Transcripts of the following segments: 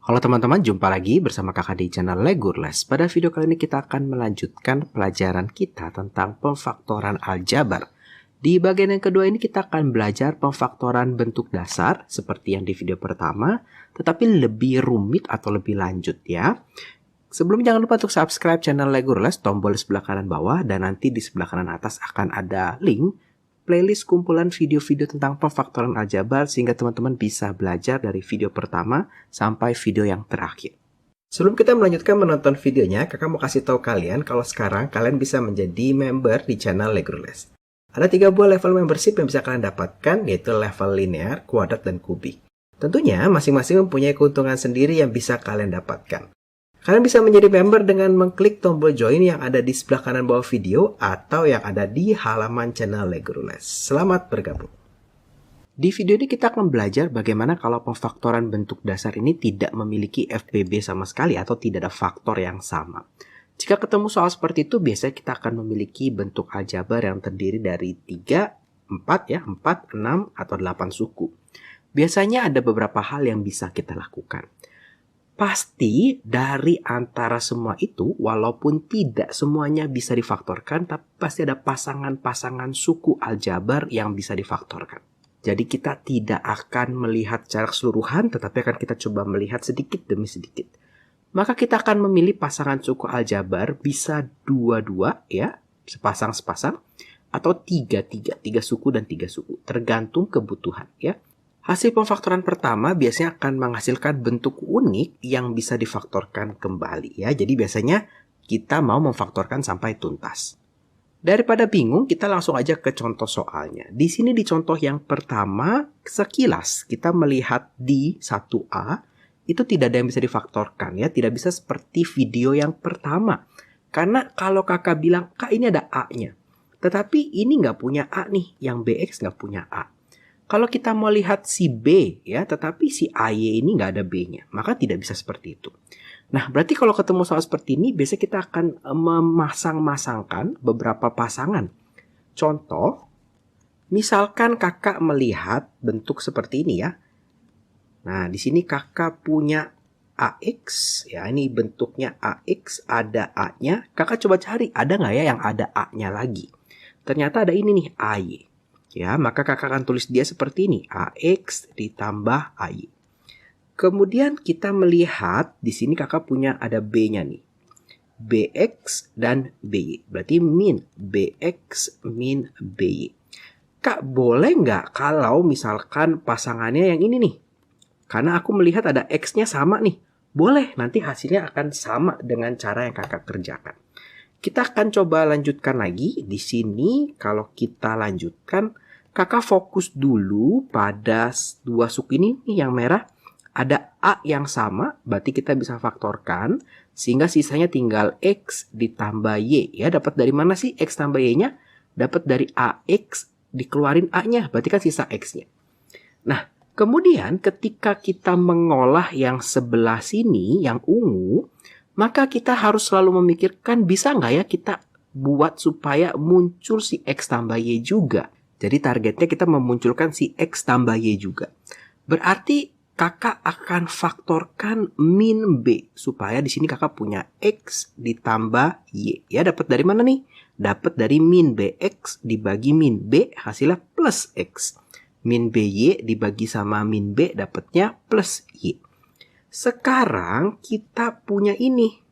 Halo teman-teman, jumpa lagi bersama kakak di channel Legurles. Pada video kali ini kita akan melanjutkan pelajaran kita tentang pemfaktoran aljabar. Di bagian yang kedua ini kita akan belajar pemfaktoran bentuk dasar seperti yang di video pertama, tetapi lebih rumit atau lebih lanjut ya. Sebelum jangan lupa untuk subscribe channel Legurles, tombol di sebelah kanan bawah, dan nanti di sebelah kanan atas akan ada link playlist kumpulan video-video tentang pemfaktoran aljabar sehingga teman-teman bisa belajar dari video pertama sampai video yang terakhir. Sebelum kita melanjutkan menonton videonya, kakak mau kasih tahu kalian kalau sekarang kalian bisa menjadi member di channel Legurles. Ada 3 buah level membership yang bisa kalian dapatkan, yaitu level linear, kuadrat, dan kubik. Tentunya masing-masing mempunyai keuntungan sendiri yang bisa kalian dapatkan. Kalian bisa menjadi member dengan mengklik tombol join yang ada di sebelah kanan bawah video atau yang ada di halaman channel Legurles. Selamat bergabung. Di video ini kita akan belajar bagaimana kalau pemfaktoran bentuk dasar ini tidak memiliki FBB sama sekali atau tidak ada faktor yang sama. Jika ketemu soal seperti itu, biasanya kita akan memiliki bentuk aljabar yang terdiri dari 3, 4, 4, 6, atau 8 suku. Biasanya ada beberapa hal yang bisa kita lakukan. Pasti dari antara semua itu, walaupun tidak semuanya bisa difaktorkan, tapi pasti ada pasangan-pasangan suku aljabar yang bisa difaktorkan. Jadi kita tidak akan melihat secara keseluruhan, tetapi akan kita coba melihat sedikit demi sedikit. Maka kita akan memilih pasangan suku aljabar bisa 2-2 ya, sepasang-sepasang, atau 3-3 suku dan 3 suku, tergantung kebutuhan ya. Hasil pemfaktoran pertama biasanya akan menghasilkan bentuk unik yang bisa difaktorkan kembali ya. Jadi biasanya kita mau memfaktorkan sampai tuntas. Daripada bingung, kita langsung aja ke contoh soalnya. Di sini di contoh yang pertama, sekilas kita melihat di 1A itu tidak ada yang bisa difaktorkan ya, tidak bisa seperti video yang pertama. Karena kalau kakak bilang, "Kak, ini ada A-nya." Tetapi ini nggak punya A nih, yang BX nggak punya A. Kalau kita mau lihat si B ya, tetapi si AY ini nggak ada B-nya, maka tidak bisa seperti itu. Nah, berarti kalau ketemu soal seperti ini, biasanya kita akan memasang-masangkan beberapa pasangan. Contoh, misalkan kakak melihat bentuk seperti ini ya. Nah, di sini kakak punya AX, ya ini bentuknya AX, ada A-nya. Kakak coba cari, ada nggak ya yang ada A-nya lagi? Ternyata ada ini nih, AY. Ya, maka kakak akan tulis dia seperti ini, AX ditambah AY. Kemudian kita melihat di sini kakak punya ada B-nya nih. BX dan BY. Berarti min BX min BY. Kak, boleh nggak kalau misalkan pasangannya yang ini nih? Karena aku melihat ada X-nya sama nih. Boleh, nanti hasilnya akan sama dengan cara yang kakak kerjakan. Kita akan coba lanjutkan lagi. Di sini kalau kita lanjutkan, kakak fokus dulu pada 2 suku ini nih yang merah. Ada A yang sama, berarti kita bisa faktorkan. Sehingga sisanya tinggal X ditambah Y. Ya, dapat dari mana sih X tambah Y-nya? Dapat dari AX dikeluarin A-nya, berarti kan sisa X-nya. Nah, kemudian ketika kita mengolah yang sebelah sini, yang ungu, maka kita harus selalu memikirkan bisa nggak ya kita buat supaya muncul si X tambah Y juga. Jadi targetnya kita memunculkan si X tambah Y juga. Berarti kakak akan faktorkan min B. Supaya di sini kakak punya X ditambah Y. Ya, dapat dari mana nih? Dapat dari min BX dibagi min B, hasilnya plus X. Min BY dibagi sama min B, dapatnya plus Y. Sekarang kita punya ini.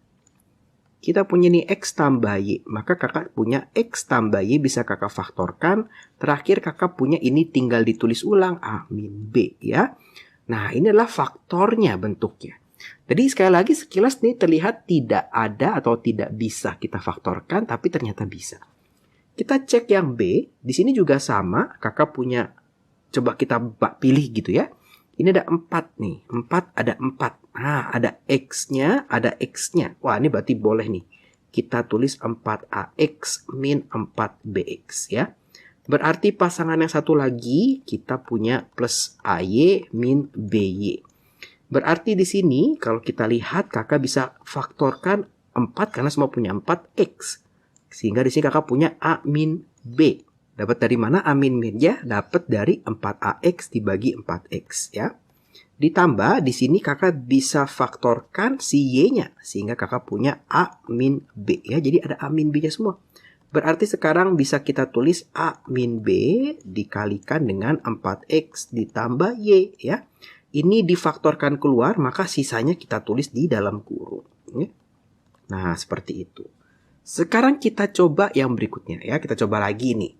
Kita punya nih X tambah Y. Maka kakak punya X tambah Y bisa kakak faktorkan. Terakhir kakak punya ini tinggal ditulis ulang A min B ya. Nah, ini adalah faktornya bentuknya. Jadi sekali lagi sekilas nih terlihat tidak ada atau tidak bisa kita faktorkan, tapi ternyata bisa. Kita cek yang B. Di sini juga sama. Kakak punya, coba kita pilih gitu ya. Ini ada 4 nih. 4 ada 4. Nah, ada X-nya, ada X-nya. Wah, ini berarti boleh nih. Kita tulis 4AX min 4BX ya. Berarti pasangan yang satu lagi kita punya plus AY min BY. Berarti di sini kalau kita lihat kakak bisa faktorkan 4 karena semua punya 4X. Sehingga di sini kakak punya A min B. Dapat dari mana A min B? Ya, dapat dari 4AX dibagi 4X ya. Ditambah di sini kakak bisa faktorkan si Y-nya. Sehingga kakak punya A min B ya. Jadi ada A min B-nya semua. Berarti sekarang bisa kita tulis A min B dikalikan dengan 4X ditambah Y ya. Ini difaktorkan keluar, maka sisanya kita tulis di dalam kurung. Ya. Nah, seperti itu. Sekarang kita coba yang berikutnya ya. Kita coba lagi nih.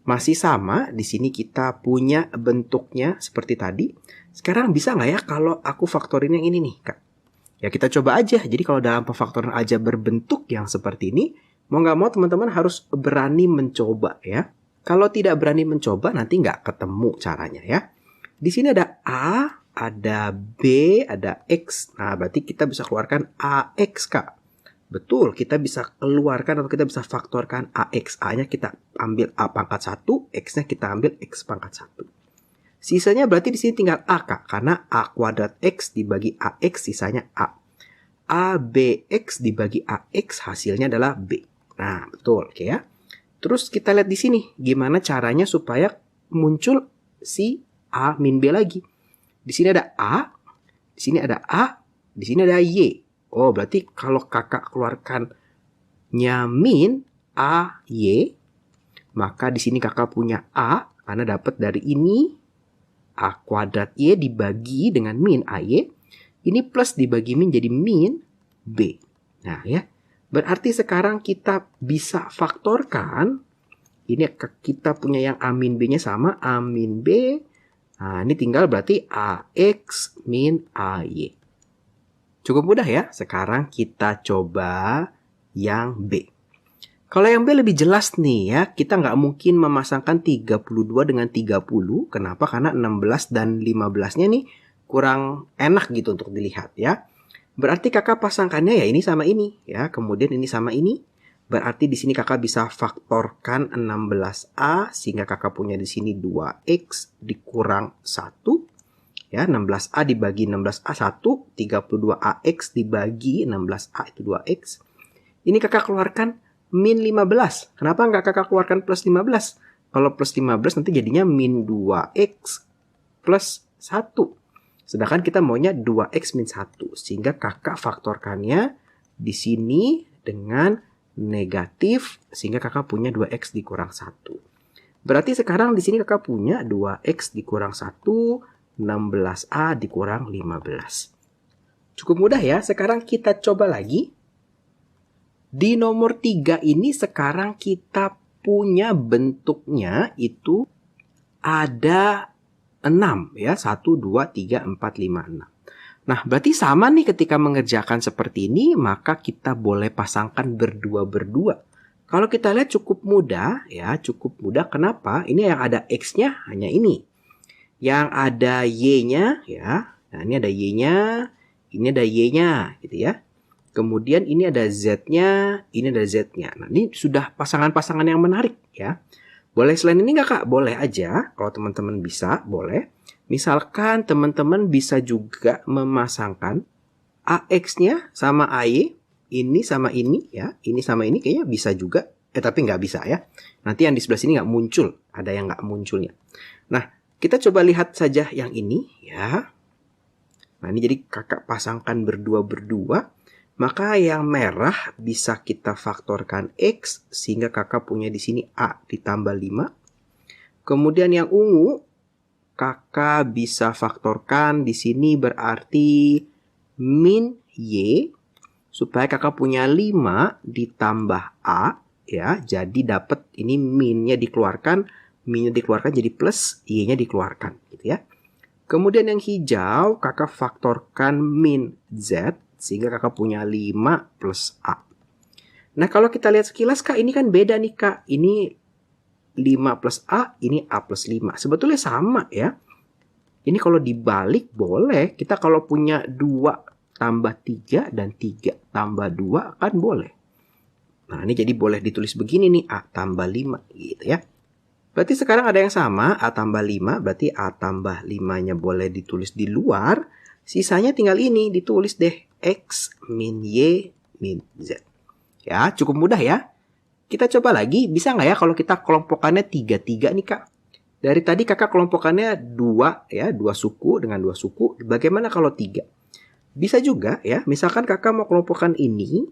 Masih sama, di sini kita punya bentuknya seperti tadi. Sekarang bisa nggak ya kalau aku faktorin yang ini nih, Kak? Ya kita coba aja. Jadi kalau dalam pemfaktoran aljabar berbentuk yang seperti ini, mau nggak mau teman-teman harus berani mencoba ya. Kalau tidak berani mencoba, nanti nggak ketemu caranya ya. Di sini ada A, ada B, ada X. Nah, berarti kita bisa keluarkan AX, Kak. Betul, kita bisa keluarkan atau kita bisa faktorkan AX. A-nya kita ambil A pangkat 1, X-nya kita ambil X pangkat 1. Sisanya berarti di sini tinggal A, Kak. Karena A kuadrat X dibagi AX, sisanya A. ABX dibagi AX, hasilnya adalah B. Nah, betul, oke ya. Terus kita lihat di sini, gimana caranya supaya muncul si A min B lagi. Di sini ada A, di sini ada A, di sini ada Y. Oh, berarti kalau kakak keluarkannya min A, Y, maka di sini kakak punya A, karena dapat dari ini, A kuadrat Y dibagi dengan min AY. Ini plus dibagi min jadi min B. Nah ya, berarti sekarang kita bisa faktorkan. Ini kita punya yang A min B-nya sama, A min B. Nah, ini tinggal berarti AX min AY. Cukup mudah ya. Sekarang kita coba yang B. Kalau yang B lebih jelas nih ya. Kita nggak mungkin memasangkan 32 dengan 30. Kenapa? Karena 16 dan 15-nya nih kurang enak gitu untuk dilihat ya. Berarti kakak pasangkannya ya ini sama ini ya. Kemudian ini sama ini. Berarti di sini kakak bisa faktorkan 16A sehingga kakak punya di sini 2X dikurang 1. Ya, 16A dibagi 16A 1, 32AX dibagi 16A itu 2X. Ini kakak keluarkan min 15. Kenapa nggak kakak keluarkan plus 15? Kalau plus 15 nanti jadinya min 2X plus 1. Sedangkan kita maunya 2X min 1. Sehingga kakak faktorkannya di sini dengan negatif. Sehingga kakak punya 2X dikurang 1. Berarti sekarang di sini kakak punya 2X dikurang 1, 16A dikurang 15. Cukup mudah ya. Sekarang kita coba lagi. Di nomor 3 ini sekarang kita punya bentuknya itu ada 6 ya. 1, 2, 3, 4, 5, 6. Nah, berarti sama nih ketika mengerjakan seperti ini, maka kita boleh pasangkan berdua-berdua. Kalau kita lihat cukup mudah ya, cukup mudah. Kenapa? Ini yang ada X-nya hanya ini. Yang ada Y-nya ya. Nah, ini ada Y-nya, ini ada Y-nya gitu ya. Kemudian ini ada Z-nya, ini ada Z-nya. Nah, ini sudah pasangan-pasangan yang menarik ya. Boleh selain ini nggak, Kak? Boleh aja. Kalau teman-teman bisa, boleh. Misalkan teman-teman bisa juga memasangkan AX-nya sama AY. Ini sama ini ya. Ini sama ini kayaknya bisa juga. Tapi nggak bisa ya. Nanti yang di sebelah sini nggak muncul. Ada yang nggak munculnya. Nah, kita coba lihat saja yang ini ya. Nah, ini jadi kakak pasangkan berdua-berdua. Maka yang merah bisa kita faktorkan X sehingga kakak punya di sini A ditambah 5. Kemudian yang ungu kakak bisa faktorkan di sini berarti min Y supaya kakak punya 5 ditambah A ya. Jadi dapat ini minnya dikeluarkan, minnya dikeluarkan jadi plus, Y-nya dikeluarkan gitu ya. Kemudian yang hijau kakak faktorkan min Z sehingga kakak punya 5 plus A. Nah, kalau kita lihat sekilas, Kak, ini kan beda nih, Kak. Ini 5 plus A, ini A plus 5. Sebetulnya sama ya. Ini kalau dibalik boleh. Kita kalau punya 2 tambah 3 dan 3 tambah 2 kan boleh. Nah, ini jadi boleh ditulis begini nih, A tambah 5 gitu ya. Berarti sekarang ada yang sama, A tambah 5, berarti A tambah 5-nya boleh ditulis di luar. Sisanya tinggal ini, ditulis deh, X min Y min Z. Ya, cukup mudah ya. Kita coba lagi, bisa nggak ya kalau kita kelompokannya 3-3 nih, Kak? Dari tadi kakak kelompokannya 2 ya, 2 suku dengan 2 suku. Bagaimana kalau 3? Bisa juga ya, misalkan kakak mau kelompokkan ini,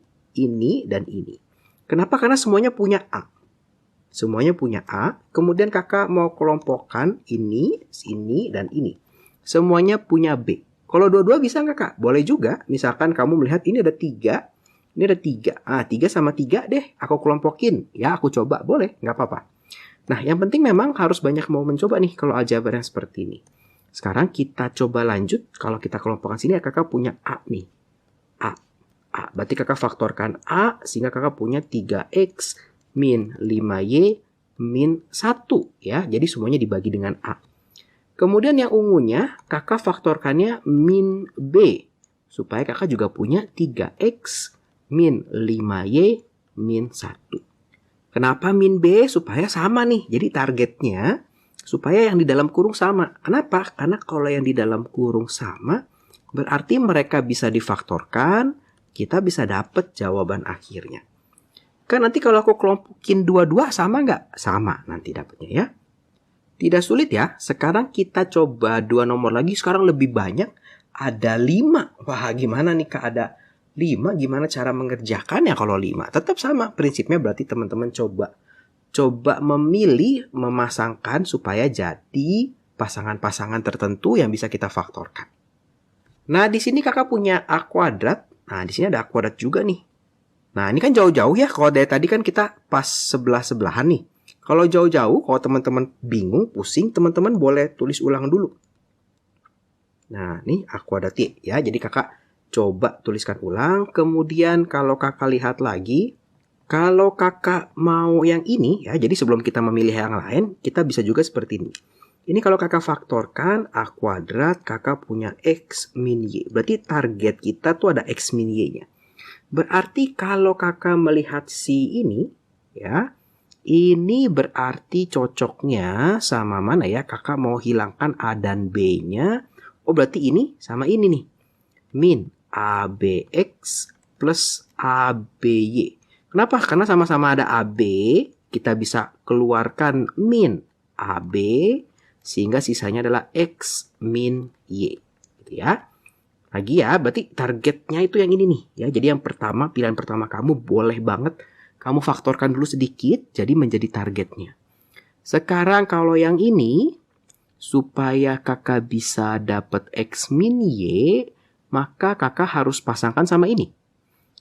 dan ini. Kenapa? Karena semuanya punya A. Semuanya punya A, kemudian kakak mau kelompokkan ini, dan ini. Semuanya punya B. Kalau dua-dua bisa nggak kak? Boleh juga, misalkan kamu melihat ini ada 3, ini ada 3. 3 sama 3 deh, aku kelompokin. Ya, aku coba, boleh, nggak apa-apa. Nah, yang penting memang harus banyak mau mencoba nih kalau aljabar yang seperti ini. Sekarang kita coba lanjut. Kalau kita kelompokkan sini, kakak punya A nih. A. Berarti kakak faktorkan A, sehingga kakak punya 3X min 5Y min 1. Ya, jadi semuanya dibagi dengan A. Kemudian yang ungunya, kakak faktorkannya min B. Supaya kakak juga punya 3X min 5Y min 1. Kenapa min B? Supaya sama nih. Jadi targetnya supaya yang di dalam kurung sama. Kenapa? Karena kalau yang di dalam kurung sama, berarti mereka bisa difaktorkan, kita bisa dapat jawaban akhirnya. Kan nanti kalau aku kelompokin dua-dua sama nggak? Sama nanti dapatnya ya. Tidak sulit ya. Sekarang kita coba 2 nomor lagi. Sekarang lebih banyak. Ada 5. Wah, gimana nih Kak? Ada 5, gimana cara mengerjakannya kalau 5? Tetap sama prinsipnya, berarti teman-teman coba memilih, memasangkan supaya jadi pasangan-pasangan tertentu yang bisa kita faktorkan. Nah, di sini kakak punya A kuadrat. Nah, di sini ada A kuadrat juga nih. Nah, ini kan jauh-jauh ya. Kalau dari tadi kan kita pas sebelah-sebelahan nih. Kalau jauh-jauh, kalau teman-teman bingung, pusing, teman-teman boleh tulis ulang dulu. Nah, ini A kuadrat ya. Jadi kakak coba tuliskan ulang. Kemudian kalau kakak lihat lagi, kalau kakak mau yang ini ya, jadi sebelum kita memilih yang lain, kita bisa juga seperti ini. Ini kalau kakak faktorkan A kuadrat, kakak punya X min Y. Berarti target kita tuh ada X min Y-nya. Berarti kalau kakak melihat si ini, ya, ini berarti cocoknya sama mana ya? Kakak mau hilangkan A dan B-nya. Oh, berarti ini sama ini nih. Min ABX plus ABY. Kenapa? Karena sama-sama ada AB, kita bisa keluarkan min AB, sehingga sisanya adalah X min Y. Gitu ya. Lagi ya, berarti targetnya itu yang ini nih. Ya, jadi yang pertama, pilihan pertama kamu boleh banget kamu faktorkan dulu sedikit, jadi menjadi targetnya. Sekarang kalau yang ini, supaya kakak bisa dapat X min Y, maka kakak harus pasangkan sama ini.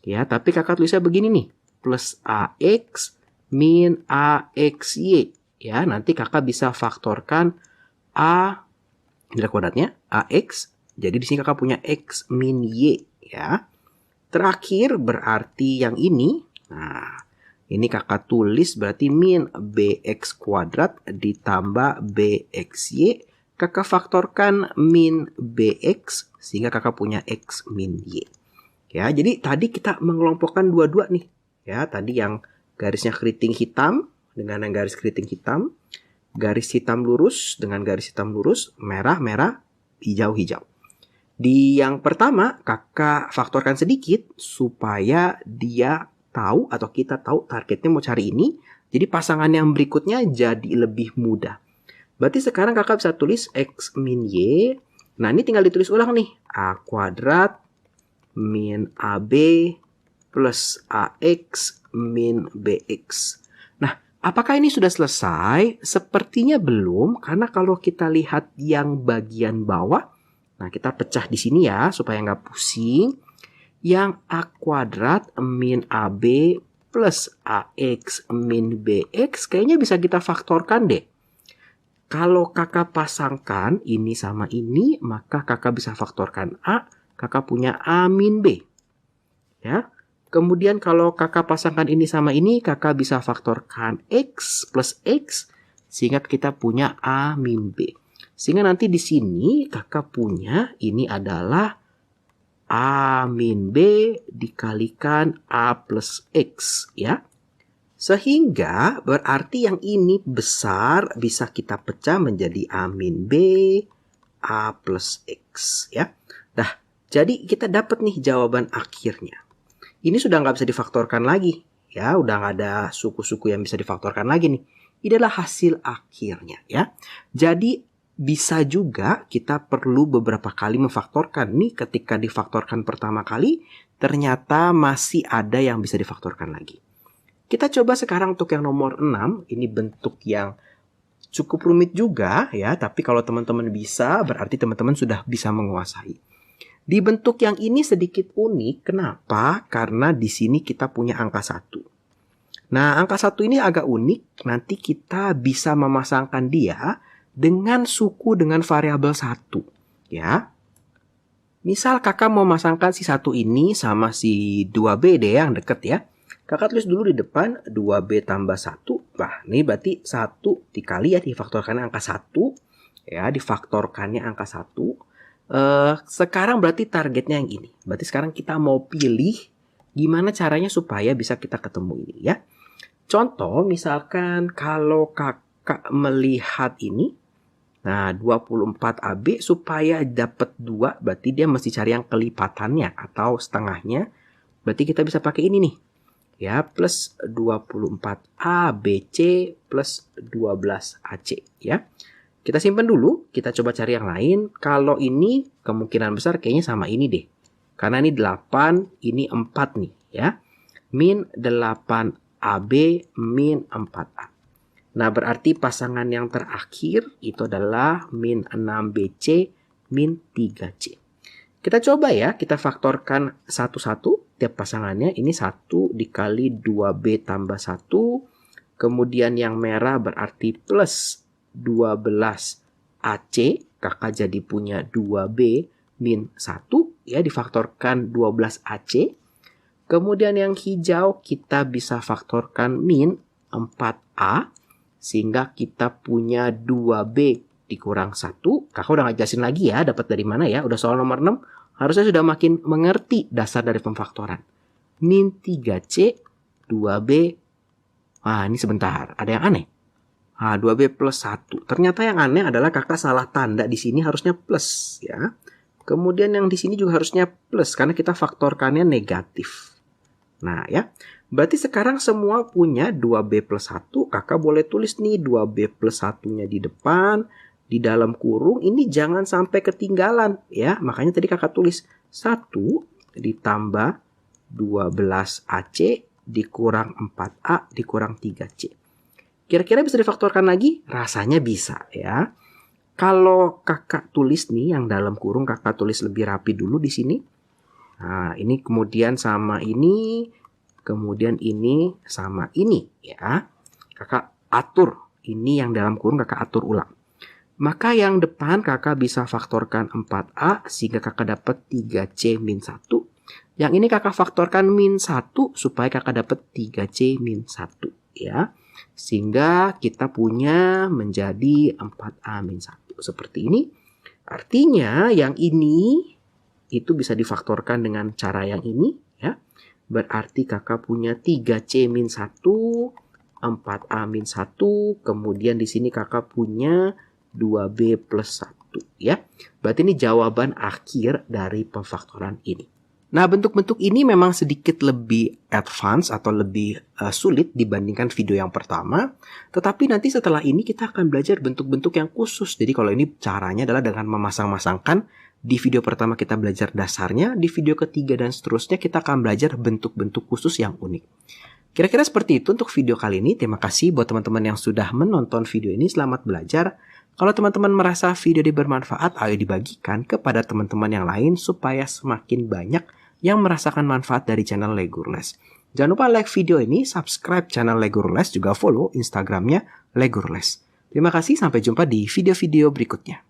Ya, tapi kakak tulisnya begini nih. Plus AX min AXY. Ya, nanti kakak bisa faktorkan A, nilai kuadratnya, AX. Jadi di sini kakak punya X min Y. Ya. Terakhir berarti yang ini. Nah, ini kakak tulis berarti min BX kuadrat ditambah BXY. Kakak faktorkan min BX sehingga kakak punya X min Y. Ya, jadi tadi kita mengelompokkan dua-dua nih. Ya, tadi yang garisnya keriting hitam dengan yang garis keriting hitam, garis hitam lurus dengan garis hitam lurus, merah-merah, hijau-hijau. Di yang pertama, kakak faktorkan sedikit supaya dia tahu atau kita tahu targetnya mau cari ini. Jadi pasangan yang berikutnya jadi lebih mudah. Berarti sekarang kakak bisa tulis X min Y. Nah, ini tinggal ditulis ulang nih. A kuadrat min AB plus AX min BX. Nah, apakah ini sudah selesai? Sepertinya belum, karena kalau kita lihat yang bagian bawah, nah kita pecah di sini ya, supaya nggak pusing. Yang A kuadrat min AB plus AX min BX, kayaknya bisa kita faktorkan deh. Kalau kakak pasangkan ini sama ini, maka kakak bisa faktorkan A, kakak punya A min B. Ya. Kemudian kalau kakak pasangkan ini sama ini, kakak bisa faktorkan X plus X, sehingga kita punya A min B. Sehingga nanti di sini kakak punya ini adalah A min B dikalikan A plus X. Ya. Sehingga berarti yang ini besar bisa kita pecah menjadi A min B, A plus X. Ya. Nah, jadi kita dapat nih jawaban akhirnya. Ini sudah nggak bisa difaktorkan lagi. Ya, udah nggak ada suku-suku yang bisa difaktorkan lagi nih. Ini adalah hasil akhirnya ya. Jadi bisa juga kita perlu beberapa kali memfaktorkan. Nih ketika difaktorkan pertama kali, ternyata masih ada yang bisa difaktorkan lagi. Kita coba sekarang untuk yang nomor 6. Ini bentuk yang cukup rumit juga ya. Tapi kalau teman-teman bisa, berarti teman-teman sudah bisa menguasai. Di bentuk yang ini sedikit unik. Kenapa? Karena di sini kita punya angka 1. Nah, angka 1 ini agak unik. Nanti kita bisa memasangkan dia dengan suku dengan variabel 1. Ya. Misal kakak mau masangkan si 1 ini sama si 2B deh yang deket ya. Kakak tulis dulu di depan 2B tambah 1. Nah, ini berarti 1 dikali ya, difaktorkannya angka 1. Ya, difaktorkannya angka 1. Sekarang berarti targetnya yang ini. Berarti sekarang kita mau pilih gimana caranya supaya bisa kita ketemu ini ya. Contoh, misalkan kalau kakak melihat ini. Nah, 24AB supaya dapat 2, berarti dia mesti cari yang kelipatannya atau setengahnya. Berarti kita bisa pakai ini nih. Ya, plus 24ABC plus 12AC ya. Kita simpan dulu, kita coba cari yang lain. Kalau ini kemungkinan besar kayaknya sama ini deh. Karena ini 8, ini 4 nih ya. Min 8AB min 4A. Nah, berarti pasangan yang terakhir itu adalah min 6BC min 3C. Kita coba ya, kita faktorkan satu-satu tiap pasangannya. Ini 1 dikali 2B tambah 1. Kemudian yang merah berarti plus 12AC. Kakak jadi punya 2B min 1. Ya, difaktorkan 12AC. Kemudian yang hijau kita bisa faktorkan min 4A. Sehingga kita punya 2B dikurang 1. Kakak udah ngajelasin lagi ya, dapat dari mana ya. Udah soal nomor 6. Harusnya sudah makin mengerti dasar dari pemfaktoran. Min 3C, 2B. Wah, ini sebentar. Ada yang aneh. 2B plus 1. Ternyata yang aneh adalah kakak salah tanda di sini harusnya plus ya. Kemudian yang di sini juga harusnya plus karena kita faktorkannya negatif. Nah ya. Berarti sekarang semua punya 2B plus 1. Kakak boleh tulis nih 2B plus 1-nya di depan. Di dalam kurung ini jangan sampai ketinggalan ya. Makanya tadi kakak tulis 1 ditambah 12AC dikurang 4A dikurang 3C. Kira-kira bisa difaktorkan lagi? Rasanya bisa ya. Kalau kakak tulis nih yang dalam kurung kakak tulis lebih rapi dulu di sini. Nah, ini kemudian sama ini. Kemudian ini sama ini ya. Kakak atur. Ini yang dalam kurung kakak atur ulang. Maka yang depan kakak bisa faktorkan 4A sehingga kakak dapat 3C min 1. Yang ini kakak faktorkan min 1 supaya kakak dapat 3C min 1 ya. Sehingga kita punya menjadi 4A min 1. Seperti ini. Artinya yang ini itu bisa difaktorkan dengan cara yang ini ya. Berarti kakak punya 3C min 1, 4A min 1, kemudian di sini kakak punya 2B plus 1 ya. Berarti ini jawaban akhir dari pemfaktoran ini. Nah, bentuk-bentuk ini memang sedikit lebih advance atau lebih sulit dibandingkan video yang pertama. Tetapi nanti setelah ini kita akan belajar bentuk-bentuk yang khusus. Jadi kalau ini caranya adalah dengan memasang-masangkan. Di video pertama kita belajar dasarnya, di video ketiga dan seterusnya kita akan belajar bentuk-bentuk khusus yang unik. Kira-kira seperti itu untuk video kali ini. Terima kasih buat teman-teman yang sudah menonton video ini. Selamat belajar. Kalau teman-teman merasa video ini bermanfaat, ayo dibagikan kepada teman-teman yang lain supaya semakin banyak yang merasakan manfaat dari channel Legurles. Jangan lupa like video ini, subscribe channel Legurles, juga follow Instagramnya Legurles. Terima kasih, sampai jumpa di video-video berikutnya.